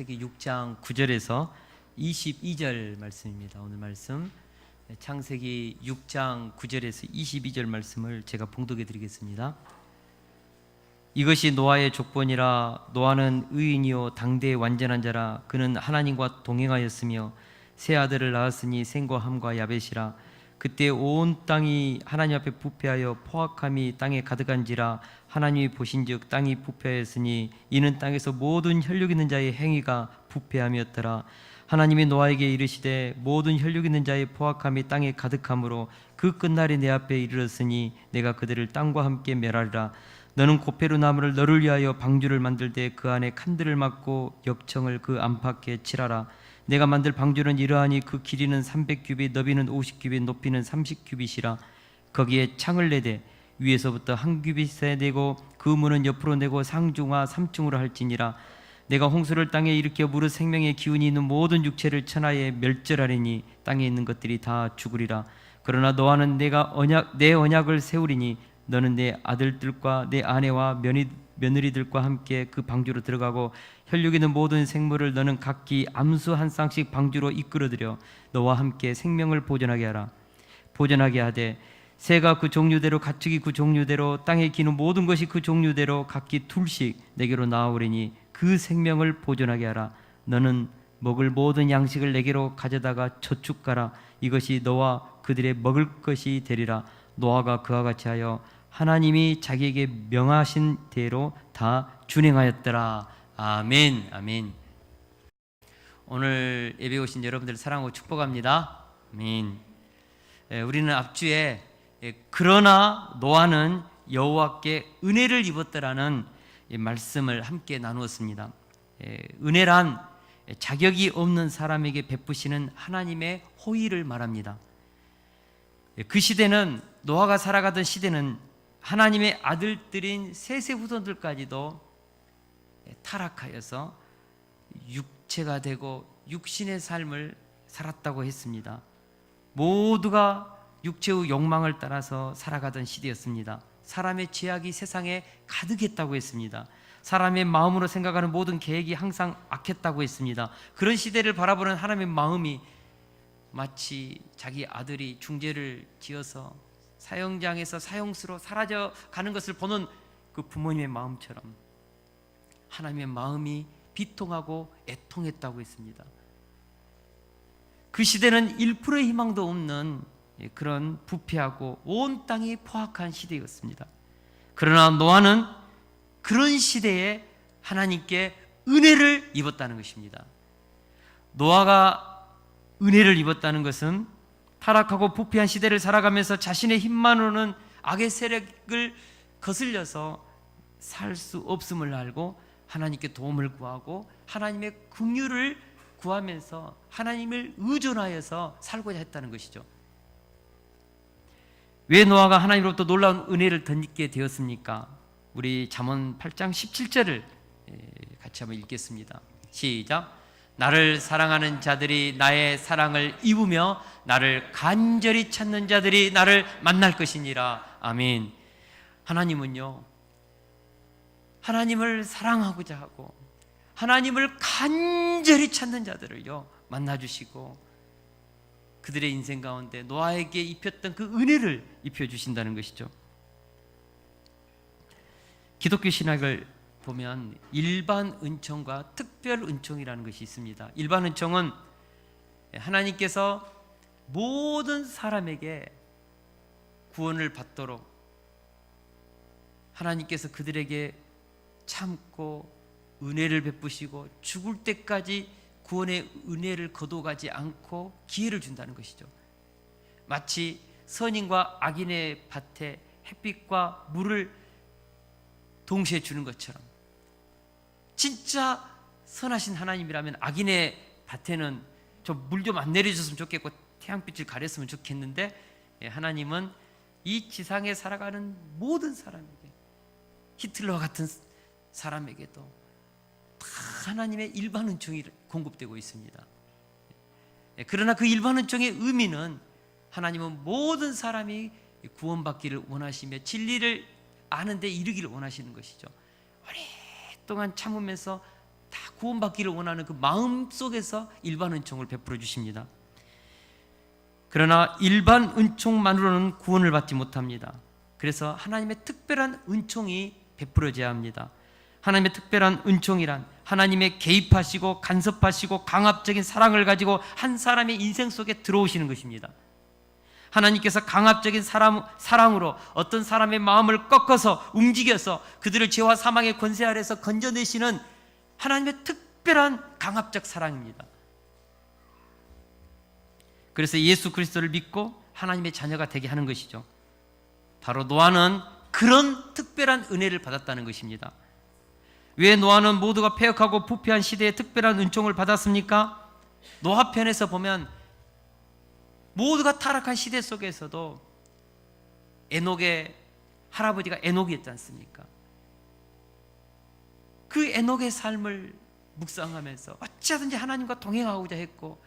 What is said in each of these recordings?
창세기 6장 9절에서 22절 말씀입니다. 오늘 말씀 창세기 6장 9절에서 22절 말씀을 제가 봉독해 드리겠습니다. 이것이 노아의 족본이라. 노아는 의인이요 당대의 완전한 자라. 그는 하나님과 동행하였으며 세 아들을 낳았으니 셈과 함과 야벳이라. 그때 온 땅이 하나님 앞에 부패하여 포악함이 땅에 가득한지라. 하나님이 보신즉 땅이 부패하였으니 이는 땅에서 모든 혈육 있는 자의 행위가 부패함이었더라. 하나님이 노아에게 이르시되 모든 혈육 있는 자의 포악함이 땅에 가득함으로 그 끝날이 내 앞에 이르렀으니 내가 그들을 땅과 함께 멸하리라. 너는 고페루 나무를 너를 위하여 방주를 만들되 그 안에 칸들을 막고 역청을 그 안팎에 칠하라. 내가 만들 방주는 이러하니 그 길이는 300규빗, 너비는 50규빗, 높이는 30규빗이라. 거기에 창을 내되 위에서부터 한 규빗에 내고 그 문은 옆으로 내고 상중하 3층으로 할지니라. 내가 홍수를 땅에 일으켜 무릇 생명의 기운이 있는 모든 육체를 천하에 멸절하리니 땅에 있는 것들이 다 죽으리라. 그러나 노아는 내가 내 언약을 세우리니 너는 내 아들들과 내 아내와 며느리들과 함께 그 방주로 들어가고 혈육 있는 모든 생물을 너는 각기 암수 한 쌍씩 방주로 이끌어들여 너와 함께 생명을 보존하게 하되 새가 그 종류대로 가축이 그 종류대로 땅에 기는 모든 것이 그 종류대로 각기 둘씩 내게로 나아오리니 그 생명을 보존하게 하라. 너는 먹을 모든 양식을 내게로 가져다가 저축 가라. 이것이 너와 그들의 먹을 것이 되리라. 노아가 그와 같이 하여 하나님이 자기에게 명하신 대로 다 준행하였더라. 아멘. 아멘. 오늘 예배 오신 여러분들 사랑하고 축복합니다. 아멘. 우리는 앞주에 그러나 노아는 여호와께 은혜를 입었더라는 말씀을 함께 나누었습니다. 은혜란 자격이 없는 사람에게 베푸시는 하나님의 호의를 말합니다. 그 시대는, 노아가 살아가던 시대는 하나님의 아들들인 셋의 후손들까지도 타락하여서 육체가 되고 육신의 삶을 살았다고 했습니다. 모두가 육체의 욕망을 따라서 살아가던 시대였습니다. 사람의 죄악이 세상에 가득했다고 했습니다. 사람의 마음으로 생각하는 모든 계획이 항상 악했다고 했습니다. 그런 시대를 바라보는 하나님의 마음이 마치 자기 아들이 중죄를 지어서 사형장에서 사형수로 사라져가는 것을 보는 그 부모님의 마음처럼 하나님의 마음이 비통하고 애통했다고 했습니다. 그 시대는 1%의 희망도 없는 그런 부패하고 온 땅이 포악한 시대였습니다. 그러나 노아는 그런 시대에 하나님께 은혜를 입었다는 것입니다. 노아가 은혜를 입었다는 것은 타락하고 부패한 시대를 살아가면서 자신의 힘만으로는 악의 세력을 거슬려서 살 수 없음을 알고 하나님께 도움을 구하고 하나님의 긍휼을 구하면서 하나님을 의존하여서 살고자 했다는 것이죠. 왜 노아가 하나님으로부터 놀라운 은혜를 덧입게 되었습니까? 우리 잠언 8장 17절을 같이 한번 읽겠습니다. 시작. 나를 사랑하는 자들이 나의 사랑을 입으며 나를 간절히 찾는 자들이 나를 만날 것이니라. 아멘. 하나님은요, 하나님을 사랑하고자 하고 하나님을 간절히 찾는 자들을요 만나주시고 그들의 인생 가운데 노아에게 입혔던 그 은혜를 입혀주신다는 것이죠. 기독교 신학을 보면 일반 은총과 특별 은총이라는 것이 있습니다. 일반 은총은 하나님께서 모든 사람에게 구원을 받도록 하나님께서 그들에게 참고 은혜를 베푸시고 죽을 때까지 구원의 은혜를 거둬가지 않고 기회를 준다는 것이죠. 마치 선인과 악인의 밭에 햇빛과 물을 동시에 주는 것처럼 진짜 선하신 하나님이라면 악인의 밭에는 좀 물 좀 안 내려줬으면 좋겠고 태양빛을 가렸으면 좋겠는데 하나님은 이 지상에 살아가는 모든 사람에게, 히틀러와 같은 사람에게도 다 하나님의 일반 은총이 공급되고 있습니다. 그러나 그 일반 은총의 의미는 하나님은 모든 사람이 구원받기를 원하시며 진리를 아는 데 이르기를 원하시는 것이죠. 오랫동안 참으면서 다 구원받기를 원하는 그 마음 속에서 일반 은총을 베풀어 주십니다. 그러나 일반 은총만으로는 구원을 받지 못합니다. 그래서 하나님의 특별한 은총이 베풀어져야 합니다. 하나님의 특별한 은총이란 하나님의 개입하시고 간섭하시고 강압적인 사랑을 가지고 한 사람의 인생 속에 들어오시는 것입니다. 하나님께서 강압적인 사랑으로 어떤 사람의 마음을 꺾어서 움직여서 그들을 죄와 사망의 권세 아래서 건져내시는 하나님의 특별한 강압적 사랑입니다. 그래서 예수 그리스도를 믿고 하나님의 자녀가 되게 하는 것이죠. 바로 노아는 그런 특별한 은혜를 받았다는 것입니다. 왜 노아는 모두가 패역하고 부패한 시대에 특별한 은총을 받았습니까? 노아편에서 보면 모두가 타락한 시대 속에서도 에녹의 할아버지가 에녹이었지 않습니까? 그 에녹의 삶을 묵상하면서 어찌하든지 하나님과 동행하고자 했고,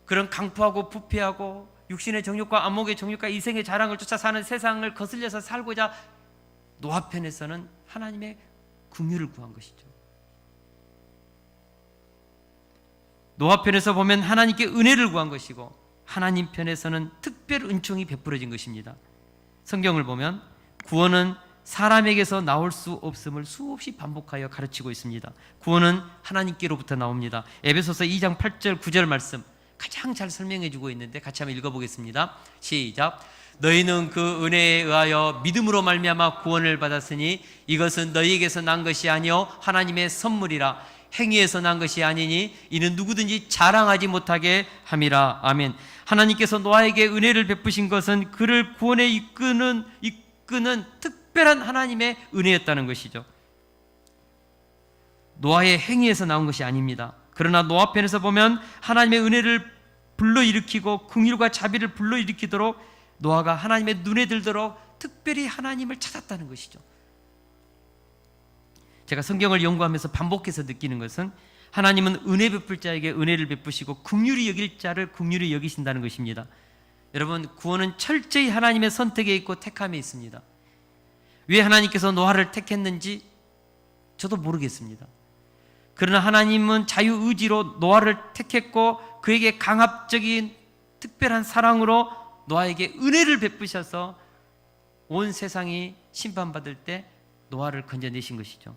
그런 강포하고 부패하고 육신의 정욕과 안목의 정욕과 이생의 자랑을 쫓아 사는 세상을 거슬려서 살고자 노아편에서는 하나님의 긍휼을 구한 것이죠. 노아편에서 보면 하나님께 은혜를 구한 것이고, 하나님 편에서는 특별 은총이 베풀어진 것입니다. 성경을 보면 구원은 사람에게서 나올 수 없음을 수없이 반복하여 가르치고 있습니다. 구원은 하나님께로부터 나옵니다. 에베소서 2장 8절 9절 말씀 가장 잘 설명해 주고 있는데 같이 한번 읽어보겠습니다. 시작. 너희는 그 은혜에 의하여 믿음으로 말미암아 구원을 받았으니 이것은 너희에게서 난 것이 아니요 하나님의 선물이라. 행위에서 난 것이 아니니 이는 누구든지 자랑하지 못하게 함이라. 아멘. 하나님께서 노아에게 은혜를 베푸신 것은 그를 구원에 이끄는 특별한 하나님의 은혜였다는 것이죠. 노아의 행위에서 나온 것이 아닙니다. 그러나 노아 편에서 보면 하나님의 은혜를 불러일으키고 긍휼과 자비를 불러일으키도록 노아가 하나님의 눈에 들도록 특별히 하나님을 찾았다는 것이죠. 제가 성경을 연구하면서 반복해서 느끼는 것은 하나님은 은혜 베풀 자에게 은혜를 베푸시고 긍휼히 여길 자를 긍휼히 여기신다는 것입니다. 여러분, 구원은 철저히 하나님의 선택에 있고 택함에 있습니다. 왜 하나님께서 노아를 택했는지 저도 모르겠습니다. 그러나 하나님은 자유의지로 노아를 택했고 그에게 강압적인 특별한 사랑으로 노아에게 은혜를 베푸셔서 온 세상이 심판받을 때 노아를 건져내신 것이죠.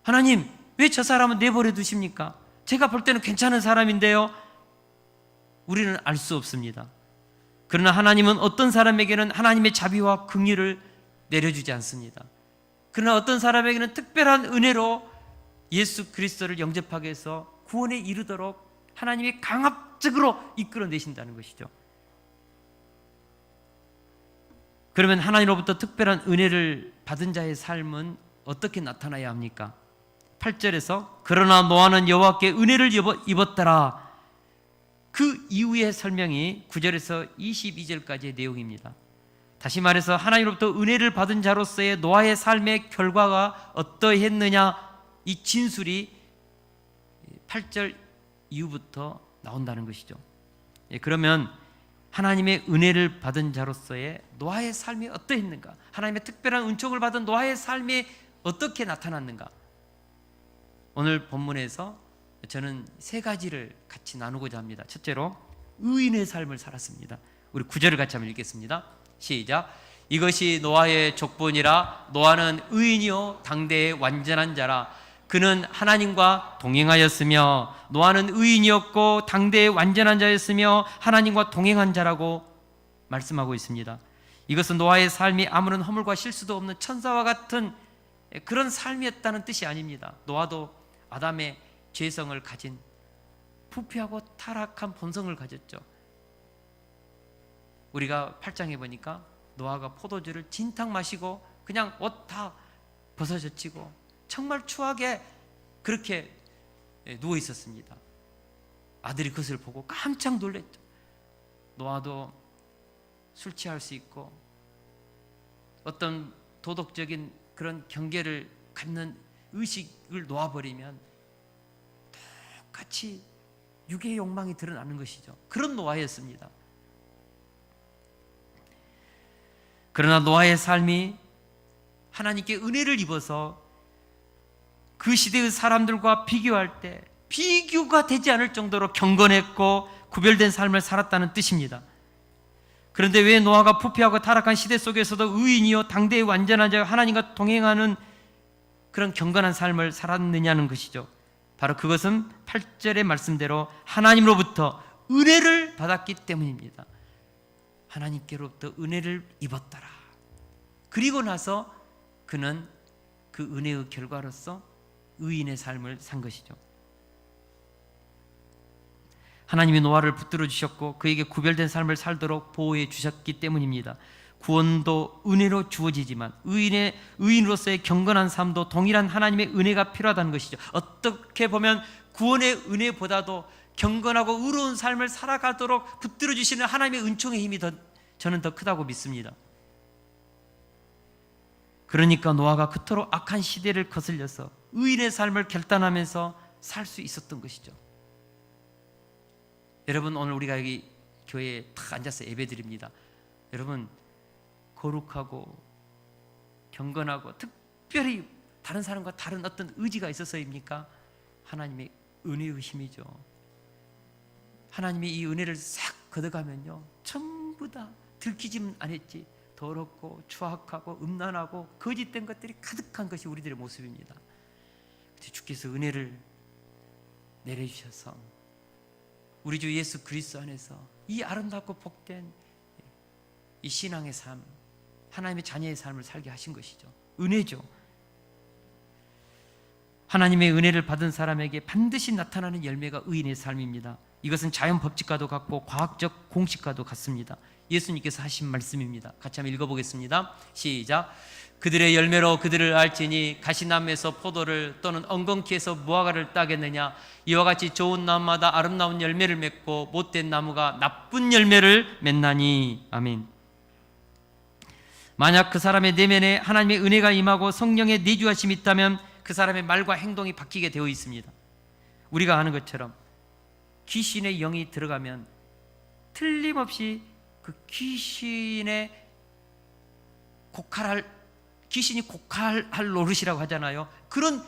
하나님, 왜 저 사람은 내버려 두십니까? 제가 볼 때는 괜찮은 사람인데요. 우리는 알 수 없습니다. 그러나 하나님은 어떤 사람에게는 하나님의 자비와 긍휼을 내려주지 않습니다. 그러나 어떤 사람에게는 특별한 은혜로 예수 그리스도를 영접하게 해서 구원에 이르도록 하나님이 강압적으로 이끌어내신다는 것이죠. 그러면 하나님으로부터 특별한 은혜를 받은 자의 삶은 어떻게 나타나야 합니까? 8절에서 그러나 노아는 여호와께 은혜를 입었더라. 그 이후의 설명이 9절에서 22절까지의 내용입니다. 다시 말해서 하나님으로부터 은혜를 받은 자로서의 노아의 삶의 결과가 어떠했느냐, 이 진술이 8절 이후부터 나온다는 것이죠. 그러면 하나님의 은혜를 받은 자로서의 노아의 삶이 어떠했는가, 하나님의 특별한 은총을 받은 노아의 삶이 어떻게 나타났는가, 오늘 본문에서 저는 세 가지를 같이 나누고자 합니다. 첫째로 의인의 삶을 살았습니다. 우리 9절을 같이 한번 읽겠습니다. 시작. 이것이 노아의 족본이라. 노아는 의인이요 당대의 완전한 자라. 그는 하나님과 동행하였으며, 노아는 의인이었고 당대의 완전한 자였으며 하나님과 동행한 자라고 말씀하고 있습니다. 이것은 노아의 삶이 아무런 허물과 실수도 없는 천사와 같은 그런 삶이었다는 뜻이 아닙니다. 노아도 아담의 죄성을 가진 부패하고 타락한 본성을 가졌죠. 우리가 8장에 보니까 노아가 포도주를 진탕 마시고 그냥 옷 다 벗어젖히고 정말 추하게 그렇게 누워 있었습니다. 아들이 그것을 보고 깜짝 놀랐죠. 노아도 술 취할 수 있고 어떤 도덕적인 그런 경계를 갖는 의식을 놓아버리면 똑같이 육의 욕망이 드러나는 것이죠. 그런 노아였습니다. 그러나 노아의 삶이 하나님께 은혜를 입어서 그 시대의 사람들과 비교할 때 비교가 되지 않을 정도로 경건했고 구별된 삶을 살았다는 뜻입니다. 그런데 왜 노아가 부패하고 타락한 시대 속에서도 의인이요 당대의 완전한 자 하나님과 동행하는 그런 경건한 삶을 살았느냐는 것이죠. 바로 그것은 8절의 말씀대로 하나님으로부터 은혜를 받았기 때문입니다. 하나님께로부터 은혜를 입었더라. 그리고 나서 그는 그 은혜의 결과로서 의인의 삶을 산 것이죠. 하나님이 노아를 붙들어 주셨고 그에게 구별된 삶을 살도록 보호해 주셨기 때문입니다. 구원도 은혜로 주어지지만 의인으로서의 경건한 삶도 동일한 하나님의 은혜가 필요하다는 것이죠. 어떻게 보면 구원의 은혜보다도 경건하고 의로운 삶을 살아가도록 붙들어 주시는 하나님의 은총의 힘이 저는 더 크다고 믿습니다. 그러니까 노아가 그토록 악한 시대를 거슬려서 의인의 삶을 결단하면서 살 수 있었던 것이죠. 여러분, 오늘 우리가 여기 교회에 딱 앉아서 예배드립니다. 여러분, 거룩하고 경건하고 특별히 다른 사람과 다른 어떤 의지가 있어서입니까? 하나님의 은혜의 힘이죠. 하나님이 이 은혜를 싹 걷어가면요, 전부 다 들키지는 않았지 더럽고 추악하고 음란하고 거짓된 것들이 가득한 것이 우리들의 모습입니다. 주께서 은혜를 내려주셔서 우리 주 예수 그리스도 안에서 이 아름답고 복된 이 신앙의 삶, 하나님의 자녀의 삶을 살게 하신 것이죠. 은혜죠. 하나님의 은혜를 받은 사람에게 반드시 나타나는 열매가 의인의 삶입니다. 이것은 자연 법칙과도 같고 과학적 공식과도 같습니다. 예수님께서 하신 말씀입니다. 같이 한번 읽어보겠습니다. 시작. 그들의 열매로 그들을 알지니 가시나무에서 포도를 또는 엉겅퀴에서 무화과를 따겠느냐. 이와 같이 좋은 나무마다 아름다운 열매를 맺고 못된 나무가 나쁜 열매를 맺나니. 아멘. 만약 그 사람의 내면에 하나님의 은혜가 임하고 성령의 내주하심이 있다면 그 사람의 말과 행동이 바뀌게 되어 있습니다. 우리가 아는 것처럼 귀신의 영이 들어가면 틀림없이 그 귀신이 곡할할 노릇이라고 하잖아요. 그런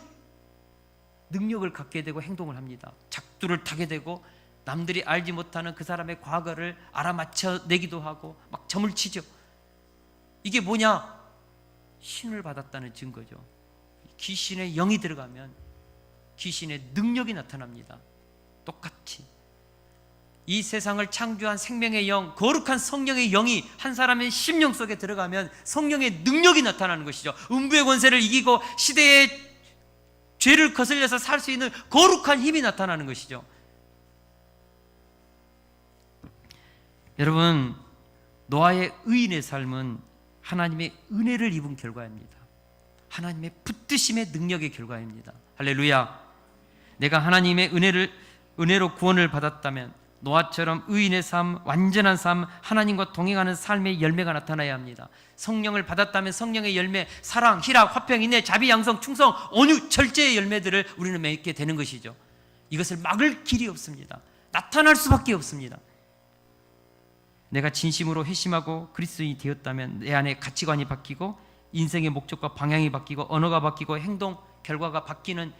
능력을 갖게 되고 행동을 합니다. 작두를 타게 되고 남들이 알지 못하는 그 사람의 과거를 알아맞혀내기도 하고 막 점을 치죠. 이게 뭐냐? 신을 받았다는 증거죠. 귀신의 영이 들어가면 귀신의 능력이 나타납니다. 똑같이 이 세상을 창조한 생명의 영, 거룩한 성령의 영이 한 사람의 심령 속에 들어가면 성령의 능력이 나타나는 것이죠. 음부의 권세를 이기고 시대의 죄를 거슬려서 살 수 있는 거룩한 힘이 나타나는 것이죠. 여러분, 노아의 의인의 삶은 하나님의 은혜를 입은 결과입니다. 하나님의 붙드심의 능력의 결과입니다. 할렐루야. 내가 하나님의 은혜로 구원을 받았다면 노아처럼 의인의 삶, 완전한 삶, 하나님과 동행하는 삶의 열매가 나타나야 합니다. 성령을 받았다면 성령의 열매, 사랑, 희락, 화평, 인내, 자비, 양성, 충성, 온유, 절제의 열매들을 우리는 맺게 되는 것이죠. 이것을 막을 길이 없습니다. 나타날 수밖에 없습니다. 내가 진심으로 회심하고 그리스도인이 되었다면 내 안에 가치관이 바뀌고 인생의 목적과 방향이 바뀌고 언어가 바뀌고 행동, 결과가 바뀌는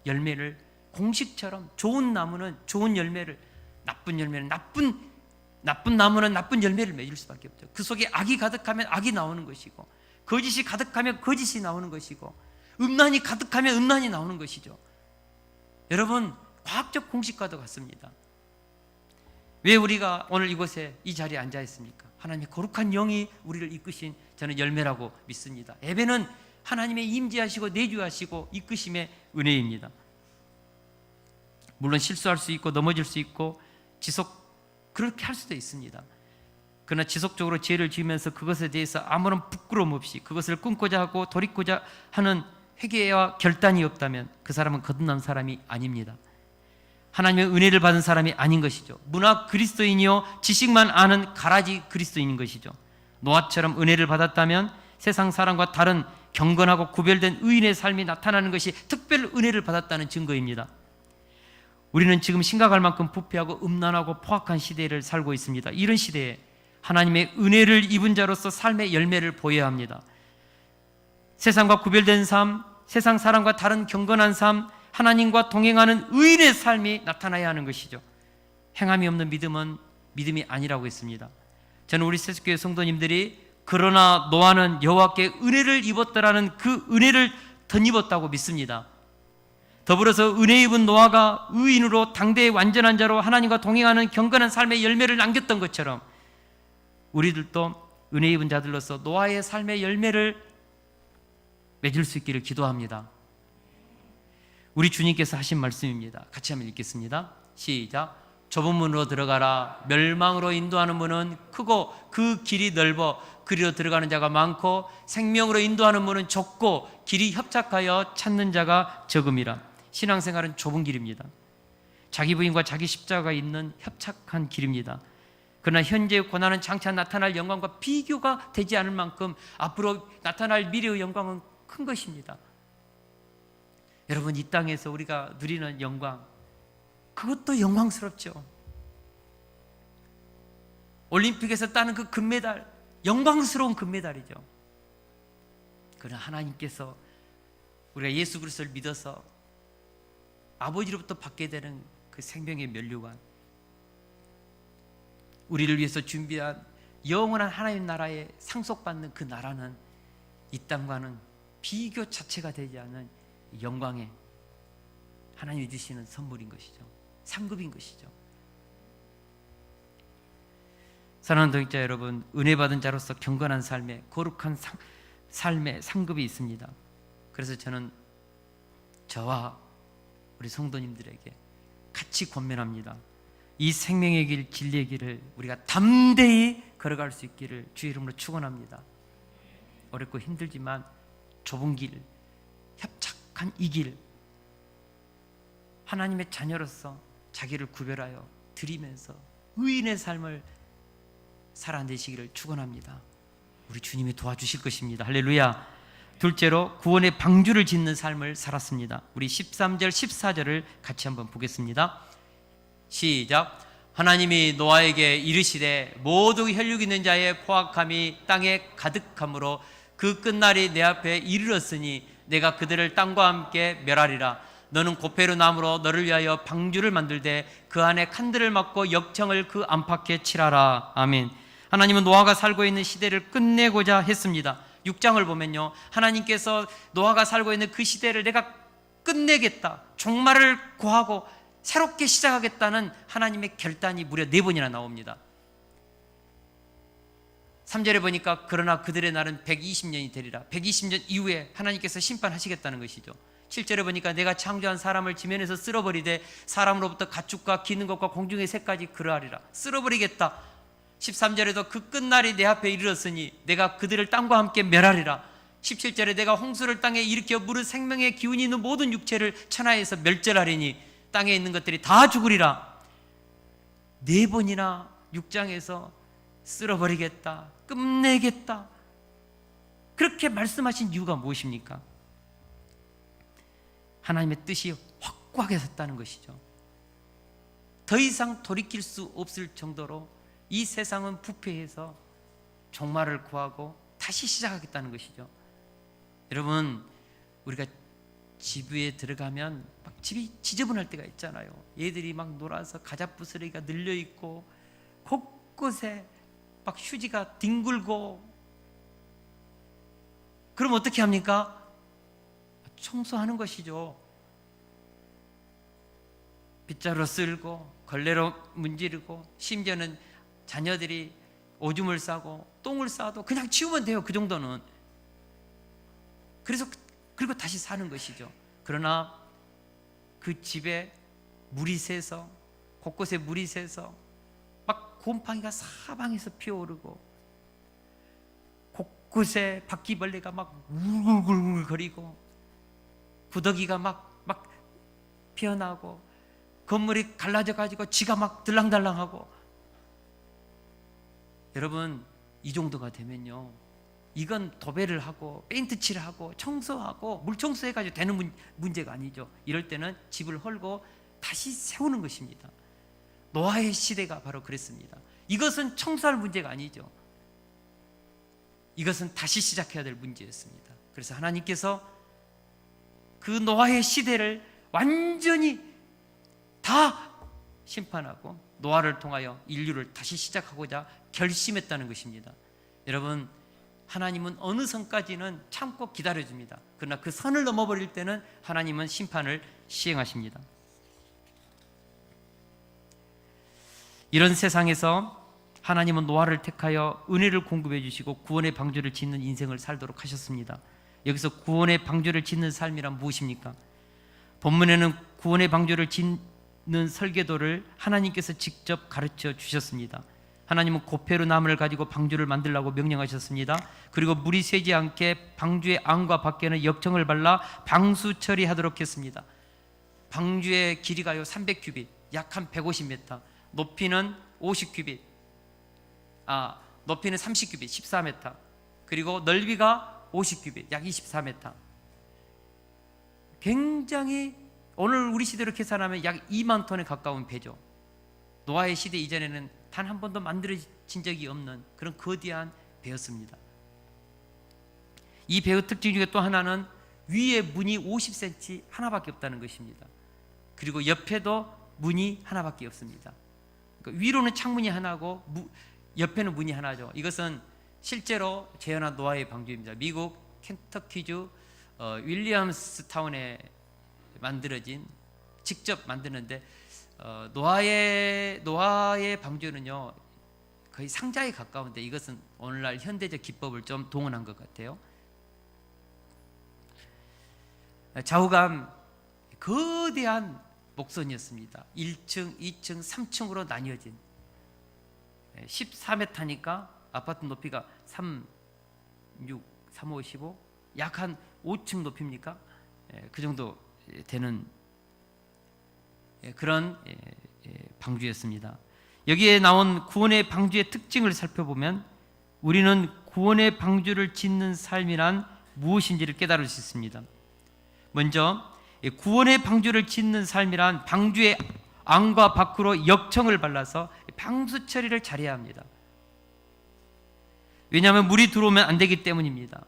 열매를 공식처럼 좋은 나무는 좋은 열매를, 나쁜 열매는 나쁜 나무는 나쁜 열매를 맺을 수밖에 없죠. 그 속에 악이 가득하면 악이 나오는 것이고 거짓이 가득하면 거짓이 나오는 것이고 음란이 가득하면 음란이 나오는 것이죠. 여러분, 과학적 공식과도 같습니다. 왜 우리가 오늘 이곳에 이 자리에 앉아 있습니까? 하나님의 거룩한 영이 우리를 이끄신 저는 열매라고 믿습니다. 예배는 하나님의 임재하시고 내주하시고 이끄심의 은혜입니다. 물론 실수할 수 있고 넘어질 수 있고 그렇게 할 수도 있습니다. 그러나 지속적으로 죄를 지으면서 그것에 대해서 아무런 부끄러움 없이 그것을 끊고자 하고 돌이고자 하는 회개와 결단이 없다면 그 사람은 거듭난 사람이 아닙니다. 하나님의 은혜를 받은 사람이 아닌 것이죠. 문학 그리스도인이요 지식만 아는 가라지 그리스도인인 것이죠. 노아처럼 은혜를 받았다면 세상 사람과 다른 경건하고 구별된 의인의 삶이 나타나는 것이 특별 은혜를 받았다는 증거입니다. 우리는 지금 심각할 만큼 부패하고 음란하고 포악한 시대를 살고 있습니다. 이런 시대에 하나님의 은혜를 입은 자로서 삶의 열매를 보여야 합니다. 세상과 구별된 삶, 세상 사람과 다른 경건한 삶, 하나님과 동행하는 의인의 삶이 나타나야 하는 것이죠. 행함이 없는 믿음은 믿음이 아니라고 했습니다. 저는 우리 세속교회 성도님들이 그러나 노아는 여호와께 은혜를 입었다라는 그 은혜를 덧입었다고 믿습니다. 더불어서 은혜 입은 노아가 의인으로 당대의 완전한 자로 하나님과 동행하는 경건한 삶의 열매를 남겼던 것처럼 우리들도 은혜 입은 자들로서 노아의 삶의 열매를 맺을 수 있기를 기도합니다. 우리 주님께서 하신 말씀입니다. 같이 한번 읽겠습니다. 시작. 좁은 문으로 들어가라. 멸망으로 인도하는 문은 크고 그 길이 넓어 그리로 들어가는 자가 많고 생명으로 인도하는 문은 좁고 길이 협착하여 찾는 자가 적음이라. 신앙생활은 좁은 길입니다. 자기 부인과 자기 십자가가 있는 협착한 길입니다. 그러나 현재의 고난은 장차 나타날 영광과 비교가 되지 않을 만큼 앞으로 나타날 미래의 영광은 큰 것입니다. 여러분, 이 땅에서 우리가 누리는 영광, 그것도 영광스럽죠. 올림픽에서 따는 그 금메달, 영광스러운 금메달이죠. 그러나 하나님께서 우리가 예수 그리스도를 믿어서 아버지로부터 받게 되는 그 생명의 면류관, 우리를 위해서 준비한 영원한 하나님 나라에 상속받는 그 나라는 이 땅과는 비교 자체가 되지 않는 영광의 하나님이 주시는 선물인 것이죠. 상급인 것이죠. 사랑하는 동역자 여러분, 은혜 받은 자로서 경건한 삶에 거룩한 삶의 상급이 있습니다. 그래서 저는 저와 우리 성도님들에게 같이 권면합니다. 이 생명의 길, 진리의 길을 우리가 담대히 걸어갈 수 있기를 주의 이름으로 축원합니다. 어렵고 힘들지만 좁은 길, 협착한 이 길, 하나님의 자녀로서 자기를 구별하여 드리면서 의인의 삶을 살아내시기를 축원합니다. 우리 주님이 도와주실 것입니다. 할렐루야. 둘째로 구원의 방주를 짓는 삶을 살았습니다. 우리 13절 14절을 같이 한번 보겠습니다. 시작. 하나님이 노아에게 이르시되 모두 혈육 있는 자의 포악함이 땅에 가득함으로 그 끝날이 내 앞에 이르렀으니 내가 그들을 땅과 함께 멸하리라. 너는 고페르 나무로 너를 위하여 방주를 만들되 그 안에 칸들을 막고 역청을 그 안팎에 칠하라. 아멘. 하나님은 노아가 살고 있는 시대를 끝내고자 했습니다. 6장을 보면요, 하나님께서 노아가 살고 있는 그 시대를 내가 끝내겠다, 종말을 고하고 새롭게 시작하겠다는 하나님의 결단이 무려 4번이나 나옵니다. 3절에 보니까 그러나 그들의 날은 120년이 되리라. 120년 이후에 하나님께서 심판하시겠다는 것이죠. 7절에 보니까 내가 창조한 사람을 지면에서 쓸어버리되 사람으로부터 가축과 기는 것과 공중의 새까지 그러하리라. 쓸어버리겠다. 13절에도 그 끝날이 내 앞에 이르렀으니 내가 그들을 땅과 함께 멸하리라. 17절에 내가 홍수를 땅에 일으켜 물은 생명의 기운이 있는 모든 육체를 천하에서 멸절하리니 땅에 있는 것들이 다 죽으리라. 4번이나 6장에서 쓸어버리겠다, 끝내겠다, 그렇게 말씀하신 이유가 무엇입니까? 하나님의 뜻이 확고하게 섰다는 것이죠. 더 이상 돌이킬 수 없을 정도로 이 세상은 부패해서 종말을 구하고 다시 시작하겠다는 것이죠. 여러분, 우리가 집 위에 들어가면 막 집이 지저분할 때가 있잖아요. 얘들이 막 놀아서 가자부스러기가 늘려있고 곳곳에 막 휴지가 뒹굴고, 그럼 어떻게 합니까? 청소하는 것이죠. 빗자루 쓸고 걸레로 문지르고, 심지어는 자녀들이 오줌을 싸고 똥을 싸도 그냥 치우면 돼요. 그 정도는. 그리고 다시 사는 것이죠. 그러나 그 집에 물이 새서, 곳곳에 물이 새서 막 곰팡이가 사방에서 피어오르고, 곳곳에 바퀴벌레가 막 울글울글 거리고, 구더기가 막 피어나고, 건물이 갈라져 가지고 지가 막 들랑달랑하고. 여러분, 이 정도가 되면요, 이건 도배를 하고 페인트 칠하고 청소하고 물청소해가지고 되는 문제가 아니죠. 이럴 때는 집을 헐고 다시 세우는 것입니다. 노아의 시대가 바로 그랬습니다. 이것은 청소할 문제가 아니죠. 이것은 다시 시작해야 될 문제였습니다. 그래서 하나님께서 그 노아의 시대를 완전히 다 심판하고 노아를 통하여 인류를 다시 시작하고자 결심했다는 것입니다. 여러분, 하나님은 어느 선까지는 참고 기다려줍니다. 그러나 그 선을 넘어버릴 때는 하나님은 심판을 시행하십니다. 이런 세상에서 하나님은 노아를 택하여 은혜를 공급해 주시고 구원의 방주를 짓는 인생을 살도록 하셨습니다. 여기서 구원의 방주를 짓는 삶이란 무엇입니까? 본문에는 구원의 방주를 짓는 설계도를 하나님께서 직접 가르쳐 주셨습니다. 하나님은 고페로 나무를 가지고 방주를 만들라고 명령하셨습니다. 그리고 물이 새지 않게 방주의 안과 밖에는 역청을 발라 방수 처리하도록 했습니다. 방주의 길이가요 300규빗, 약 한 150m, 높이는 50규빗, 높이는 30규빗, 14m, 그리고 넓이가 50규빗, 약 24m. 굉장히 오늘 우리 시대로 계산하면 약 2만 톤에 가까운 배죠. 노아의 시대 이전에는 단 한 번도 만들어진 적이 없는 그런 거대한 배였습니다. 이 배의 특징 중에 또 하나는 위에 문이 50cm 하나밖에 없다는 것입니다. 그리고 옆에도 문이 하나밖에 없습니다. 그러니까 위로는 창문이 하나고 옆에는 문이 하나죠. 이것은 실제로 재현한 노아의 방주입니다. 미국 켄터키주 윌리엄스 타운에 만들어진, 직접 만드는데 노아의 방주는요 거의 상자에 가까운데 이것은 오늘날 현대적 기법을 좀 동원한 것 같아요. 좌우간 거대한 목선이었습니다. 1층, 2층, 3층으로 나뉘어진 14m니까 아파트 높이가 3, 6, 3, 5, 15, 약 한 5층 높이입니까? 그 정도 되는 그런 방주였습니다. 여기에 나온 구원의 방주의 특징을 살펴보면 우리는 구원의 방주를 짓는 삶이란 무엇인지를 깨달을 수 있습니다. 먼저 구원의 방주를 짓는 삶이란 방주의 안과 밖으로 역청을 발라서 방수 처리를 잘해야 합니다. 왜냐하면 물이 들어오면 안 되기 때문입니다.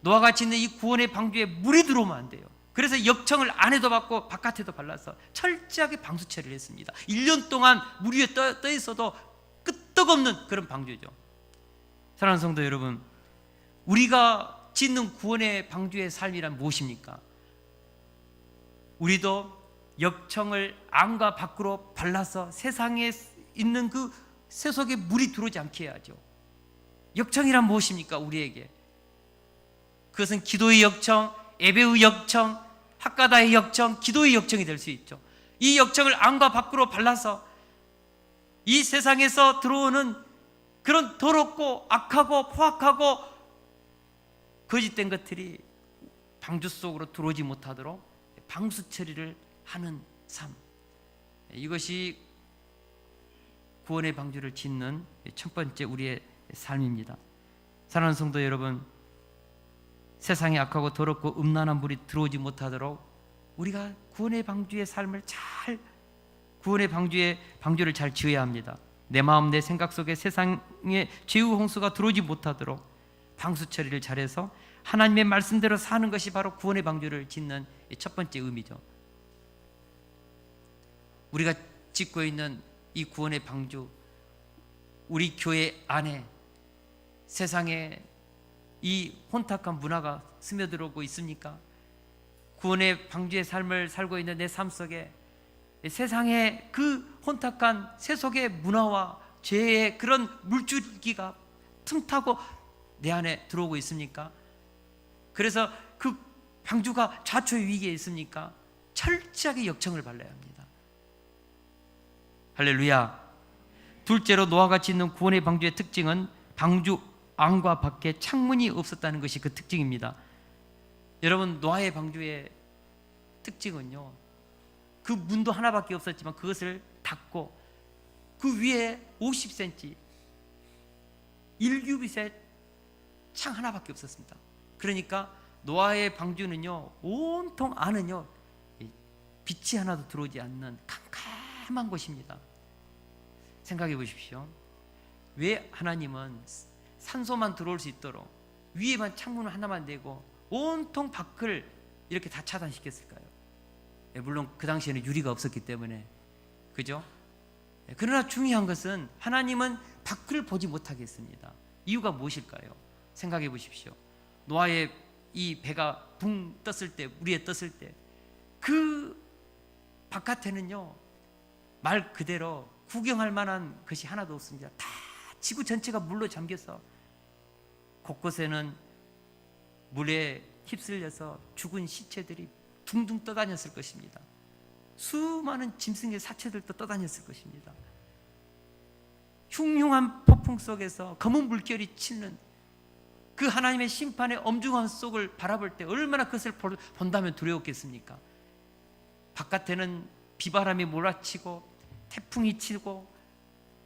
노아가 짓는 이 구원의 방주에 물이 들어오면 안 돼요. 그래서 역청을 안에도 받고 바깥에도 발라서 철저하게 방수 처리를 했습니다. 1년 동안 물 위에 떠 있어도 끄떡없는 그런 방주죠. 사랑하는 성도 여러분, 우리가 짓는 구원의 방주의 삶이란 무엇입니까? 우리도 역청을 안과 밖으로 발라서 세상에 있는 그 세속에 물이 들어오지 않게 해야죠. 역청이란 무엇입니까? 우리에게 그것은 기도의 역청, 예배의 역청, 학가다의 역청, 기도의 역청이 될 수 있죠. 이 역청을 안과 밖으로 발라서 이 세상에서 들어오는 그런 더럽고 악하고 포악하고 거짓된 것들이 방주 속으로 들어오지 못하도록 방수 처리를 하는 삶, 이것이 구원의 방주를 짓는 첫 번째 우리의 삶입니다. 사랑하는 성도 여러분, 세상에 악하고 더럽고 음란한 물이 들어오지 못하도록 우리가 구원의 방주의 삶을 구원의 방주를 잘 지어야 합니다. 내 마음 내 생각 속에 세상의 죄의 홍수가 들어오지 못하도록 방수 처리를 잘해서 하나님의 말씀대로 사는 것이 바로 구원의 방주를 짓는 첫 번째 의미죠. 우리가 짓고 있는 이 구원의 방주, 우리 교회 안에 세상에 이 혼탁한 문화가 스며들어오고 있습니까? 구원의 방주의 삶을 살고 있는 내 삶 속에 세상의 그 혼탁한 세속의 문화와 죄의 그런 물줄기가 틈타고 내 안에 들어오고 있습니까? 그래서 그 방주가 좌초의 위기에 있습니까? 철저하게 역청을 발라야 합니다. 할렐루야. 둘째로 노아가 짓는 구원의 방주의 특징은 방주 안과 밖에 창문이 없었다는 것이 그 특징입니다. 여러분, 노아의 방주의 특징은요, 그 문도 하나밖에 없었지만 그것을 닫고 그 위에 50cm 1규빗의 창 하나밖에 없었습니다. 그러니까 노아의 방주는요, 온통 안은요 빛이 하나도 들어오지 않는 캄캄한 곳입니다. 생각해 보십시오. 왜 하나님은 산소만 들어올 수 있도록 위에만 창문을 하나만 내고 온통 밖을 이렇게 다 차단시켰을까요? 물론 그 당시에는 유리가 없었기 때문에, 그죠? 그러나 중요한 것은 하나님은 밖을 보지 못하게 했습니다. 이유가 무엇일까요? 생각해 보십시오. 노아의 이 배가 붕 떴을 때, 물 위에 떴을 때 그 바깥에는요, 말 그대로 구경할 만한 것이 하나도 없습니다. 다 지구 전체가 물로 잠겨서 곳곳에는 물에 휩쓸려서 죽은 시체들이 둥둥 떠다녔을 것입니다. 수많은 짐승의 사체들도 떠다녔을 것입니다. 흉흉한 폭풍 속에서 검은 물결이 치는 그 하나님의 심판의 엄중한 속을 바라볼 때 얼마나 그것을 본다면 두려웠겠습니까? 바깥에는 비바람이 몰아치고 태풍이 치고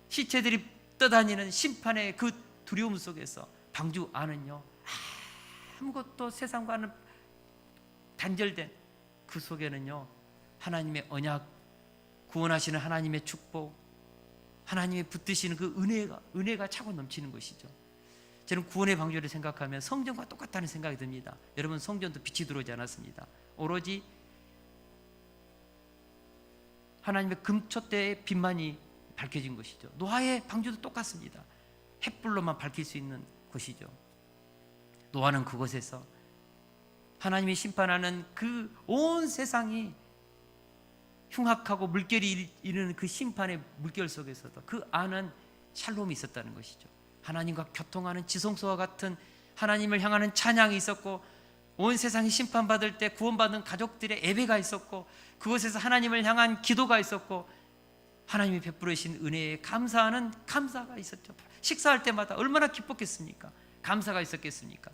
시체들이 떠다니는 심판의 그 두려움 속에서 방주 안은요, 아무것도 세상과는 단절된 그 속에는요, 하나님의 언약, 구원하시는 하나님의 축복, 하나님의 붙드시는 그 은혜가 차고 넘치는 것이죠. 저는 구원의 방주를 생각하면 성전과 똑같다는 생각이 듭니다. 여러분, 성전도 빛이 들어오지 않았습니다. 오로지 하나님의 금촛대의 빛만이 밝혀진 것이죠. 노아의 방주도 똑같습니다. 햇불로만 밝힐 수 있는 곳이죠. 노아는 그곳에서 하나님이 심판하는 그 온 세상이 흉악하고 물결이 이르는 그 심판의 물결 속에서도 그 안은 샬롬이 있었다는 것이죠. 하나님과 교통하는 지성소와 같은 하나님을 향하는 찬양이 있었고, 온 세상이 심판받을 때 구원받은 가족들의 예배가 있었고, 그곳에서 하나님을 향한 기도가 있었고, 하나님이 베풀어 주신 은혜에 감사하는 감사가 있었죠. 식사할 때마다 얼마나 기뻤겠습니까? 감사가 있었겠습니까?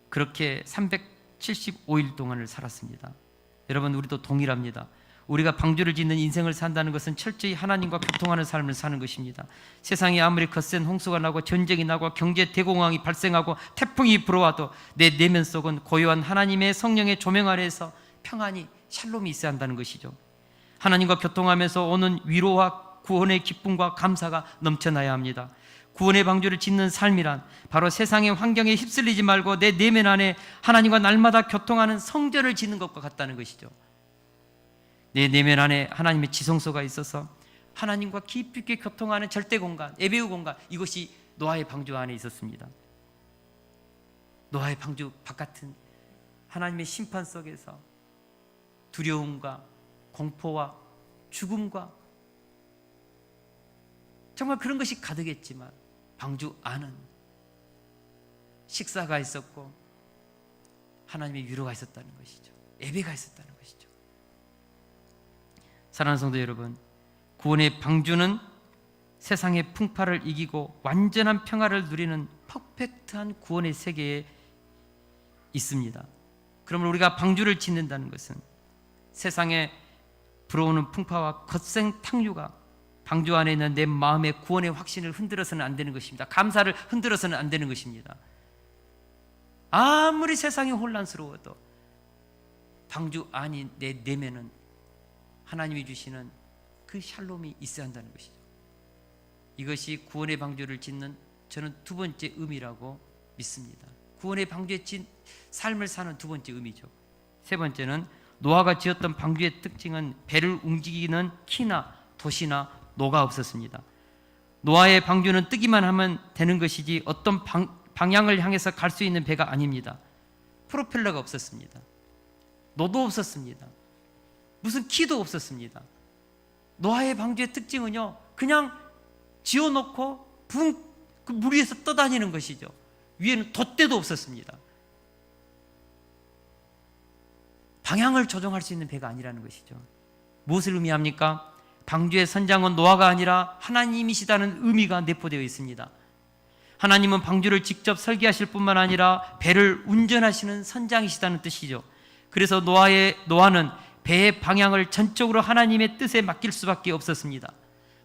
그렇게 375일 동안을 살았습니다. 여러분, 우리도 동일합니다. 우리가 방주를 짓는 인생을 산다는 것은 철저히 하나님과 교통하는 삶을 사는 것입니다. 세상에 아무리 거센 홍수가 나고 전쟁이 나고 경제 대공황이 발생하고 태풍이 불어와도 내 내면 속은 고요한 하나님의 성령의 조명 아래에서 평안이 샬롬이 있어야 한다는 것이죠. 하나님과 교통하면서 오는 위로와 구원의 기쁨과 감사가 넘쳐나야 합니다. 구원의 방주를 짓는 삶이란 바로 세상의 환경에 휩쓸리지 말고 내 내면 안에 하나님과 날마다 교통하는 성전을 짓는 것과 같다는 것이죠. 내 내면 안에 하나님의 지성소가 있어서 하나님과 깊이 있게 교통하는 절대 공간, 예배의 공간, 이것이 노아의 방주 안에 있었습니다. 노아의 방주 바깥은 하나님의 심판 속에서 두려움과 공포와 죽음과 정말 그런 것이 가득했지만, 방주 안은 식사가 있었고 하나님의 위로가 있었다는 것이죠. 예배가 있었다는 것이죠. 사랑하는 성도 여러분, 구원의 방주는 세상의 풍파를 이기고 완전한 평화를 누리는 퍼펙트한 구원의 세계에 있습니다. 그러면 우리가 방주를 짓는다는 것은 세상에 불어오는 풍파와 거센 탕류가 방주 안에 있는 내 마음의 구원의 확신을 흔들어서는 안 되는 것입니다. 감사를 흔들어서는 안 되는 것입니다. 아무리 세상이 혼란스러워도 방주 안이 내 내면은 하나님이 주시는 그 샬롬이 있어야 한다는 것이죠. 이것이 구원의 방주를 짓는 저는 두 번째 의미라고 믿습니다. 구원의 방주에 진 삶을 사는 두 번째 의미죠. 세 번째는 노아가 지었던 방주의 특징은 배를 움직이는 키나 도시나 노가 없었습니다. 노아의 방주는 뜨기만 하면 되는 것이지 어떤 방향을 향해서 갈 수 있는 배가 아닙니다. 프로펠러가 없었습니다. 노도 없었습니다. 무슨 키도 없었습니다. 노아의 방주의 특징은요, 그냥 지어놓고 그 물 위에서 떠다니는 것이죠. 위에는 돛대도 없었습니다. 방향을 조정할 수 있는 배가 아니라는 것이죠. 무엇을 의미합니까? 방주의 선장은 노아가 아니라 하나님이시다는 의미가 내포되어 있습니다. 하나님은 방주를 직접 설계하실 뿐만 아니라 배를 운전하시는 선장이시다는 뜻이죠. 그래서 노아는 배의 방향을 전적으로 하나님의 뜻에 맡길 수밖에 없었습니다.